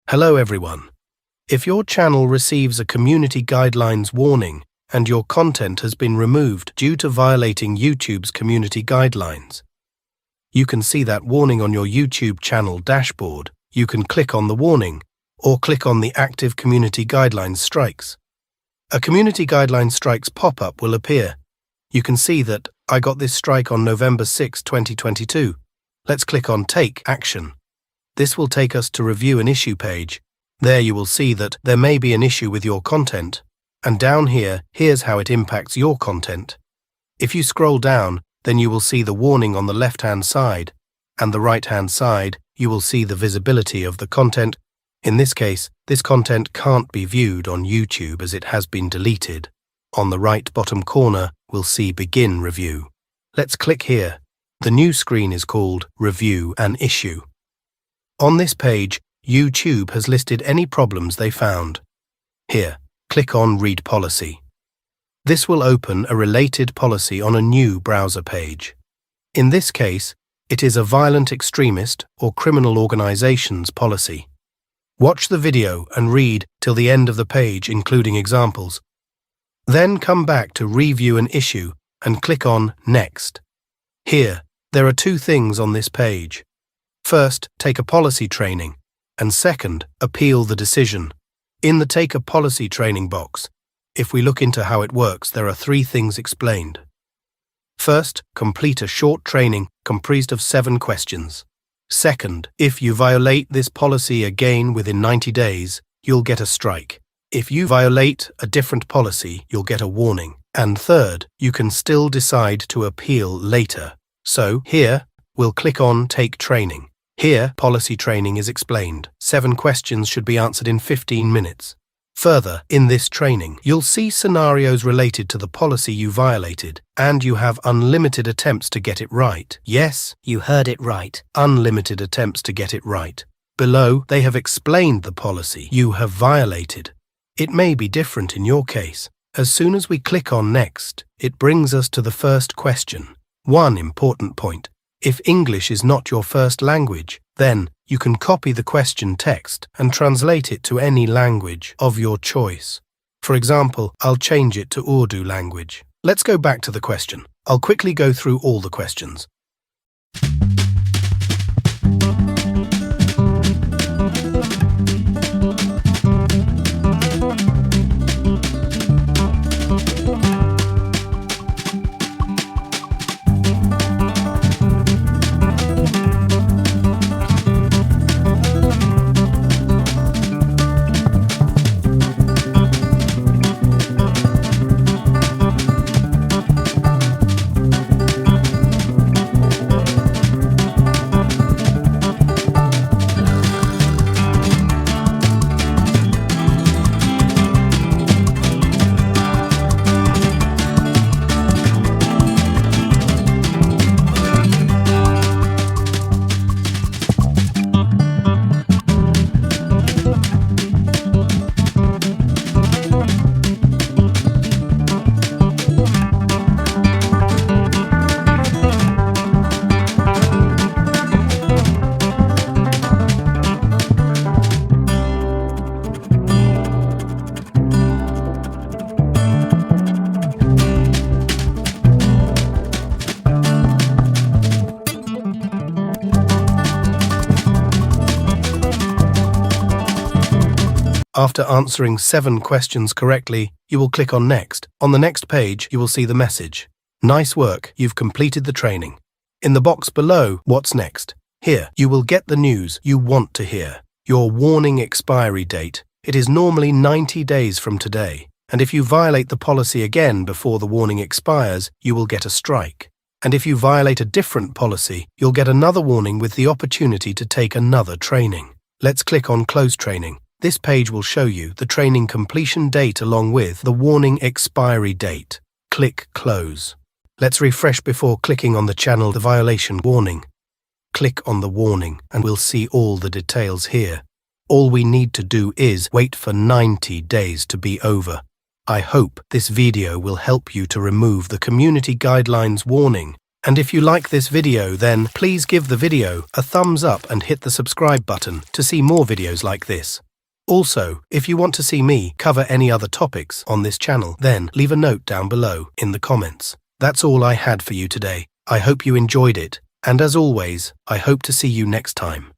Hello everyone. If your channel receives a community guidelines warning and your content has been removed due to violating YouTube's community guidelines, you can see that warning on your YouTube channel dashboard. You can click on the warning or click on the Active Community Guidelines Strikes. A Community Guidelines Strikes pop-up will appear. You can see that I got this strike on November 6, 2022. Let's click on Take Action. This will take us to Review an Issue page. There you will see that there may be an issue with your content. And down here, here's how it impacts your content. If you scroll down, then you will see the warning on the left-hand side, and the right-hand side, you will see the visibility of the content. In this case, this content can't be viewed on YouTube as it has been deleted. On the right bottom corner, we'll see Begin Review. Let's click here. The new screen is called Review an Issue. On this page, YouTube has listed any problems they found. Here, click on Read Policy. This will open a related policy on a new browser page. In this case, it is a violent extremist or criminal organizations policy. Watch the video and read till the end of the page, including examples. Then come back to Review an Issue and click on Next. Here, there are two things on this page. First, take a policy training, and second, appeal the decision. In the Take a Policy Training box, if we look into how it works, there are three things explained. First, complete a short training comprised of 7 questions. Second, if you violate this policy again within 90 days, you'll get a strike. If you violate a different policy, you'll get a warning. And third, you can still decide to appeal later. So here, we'll click on Take Training. Here, policy training is explained. 7 questions should be answered in 15 minutes. Further, in this training, you'll see scenarios related to the policy you violated, and you have unlimited attempts to get it right. Yes, you heard it right. Unlimited attempts to get it right. Below, they have explained the policy you have violated. It may be different in your case. As soon as we click on Next, it brings us to the first question. One important point. If English is not your first language, then you can copy the question text and translate it to any language of your choice. For example, I'll change it to Urdu language. Let's go back to the question. I'll quickly go through all the questions. After answering 7 questions correctly, you will click on Next. On the next page, you will see the message. Nice work, you've completed the training. In the box below, what's next? Here, you will get the news you want to hear. Your warning expiry date. It is normally 90 days from today. And if you violate the policy again before the warning expires, you will get a strike. And if you violate a different policy, you'll get another warning with the opportunity to take another training. Let's click on Close Training. This page will show you the training completion date along with the warning expiry date. Click Close. Let's refresh before clicking on the channel the violation warning. Click on the warning and we'll see all the details here. All we need to do is wait for 90 days to be over. I hope this video will help you to remove the community guidelines warning And if you like this video, then please give the video a thumbs up and hit the subscribe button to see more videos like this. Also, if you want to see me cover any other topics on this channel, then leave a note down below in the comments. That's all I had for you today. I hope you enjoyed it, and as always, I hope to see you next time.